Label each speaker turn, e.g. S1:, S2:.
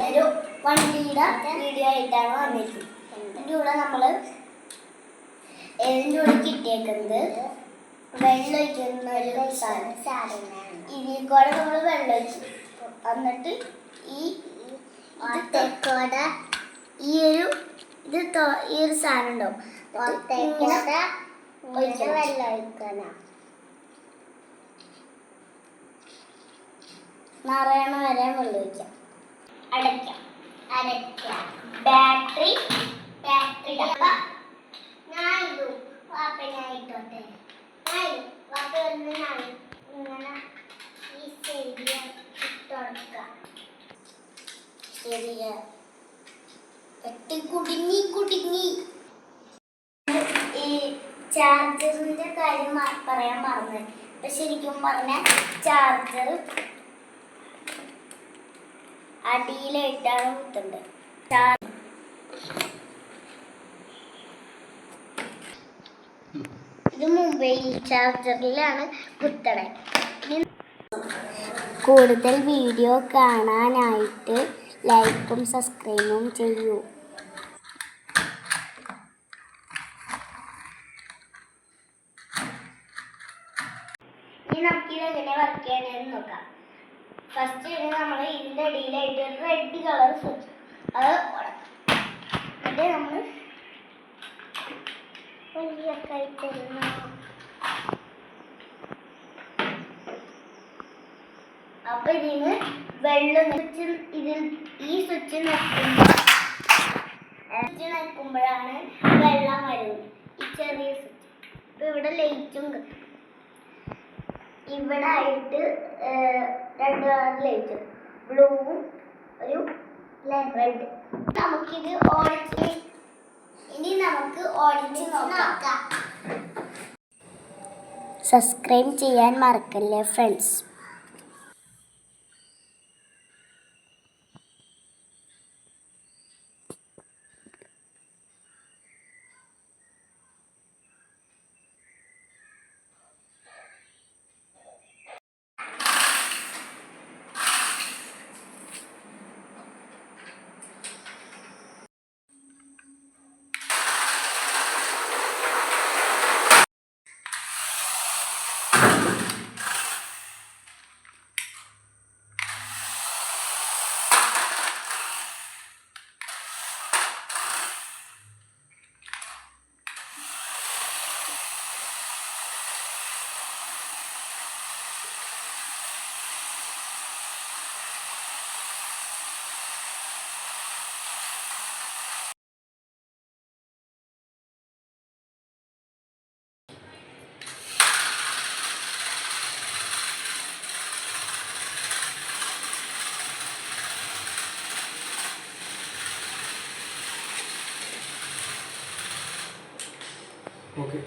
S1: ഒരു വണ്ടിയുടെ വീഡിയോ ആയിട്ടാണ് വന്നിരിക്കുന്നത്. ഇതിൻ്റെ കൂടെ നമ്മൾ ഇതിൻ്റെ കൂടെ കിട്ടിയേക്കുന്നത് വെള്ളം ഒഴിക്കുന്ന ഒരു സാധനം. ഇതിൽ കൂടെ നമ്മൾ വെള്ളം ഒഴിച്ചു എന്നിട്ട് ഈ തെക്കോടെ ഈ ഒരു സാധനം ഉണ്ടാവും. വെള്ളം ഒഴിക്കണം നിറയണ വരെ വെള്ളം ഒഴിക്കാം. അടയ്ക്കാം. ബാറ്ററി കുടുങ്ങി. ഈ ചാർജറിന്റെ കാര്യം പറയാൻ മറന്നു. ഇപ്പൊ ശരിക്കും പറഞ്ഞ ചാർജർ അടിയിലായിട്ടാണ് കുത്തുന്നത്. ഇത് മൊബൈൽ ചാർജറിലാണ് കുത്തണേ. കൂടുതൽ വീഡിയോ കാണാനായിട്ട് ലൈക്കും സബ്സ്ക്രൈബും ചെയ്യൂ. ഇനി നമുക്കിത് എങ്ങനെ വർക്ക് ചെയ്യണമെന്ന് നോക്കാം. ഫസ്റ്റ് നമ്മൾ ഇതിൻ്റെ അടിയിലായിട്ട് ഒരു റെഡ് കളർ സ്വിച്ച് അത് എന്നിട്ട് നമ്മൾ അപ്പൊ ഇതിന് വെള്ളം ഈ സ്വിച്ച് നിൽക്കുമ്പോഴാണ് വെള്ളം വരുന്നത്. ഈ ചെറിയ സ്വിച്ച് ഇപ്പൊ ഇവിടെ ലൈറ്റും കിട്ടും. ഇവിടെ ആയിട്ട് രണ്ട് കളർ ലൈറ്റ്, ബ്ലൂവും ഒരു റെഡ്. നമുക്കിത് ഓടിച്ച് നോക്കാം. സബ്സ്ക്രൈബ് ചെയ്യാൻ മറക്കല്ലേ ഫ്രണ്ട്സ്.
S2: Okay,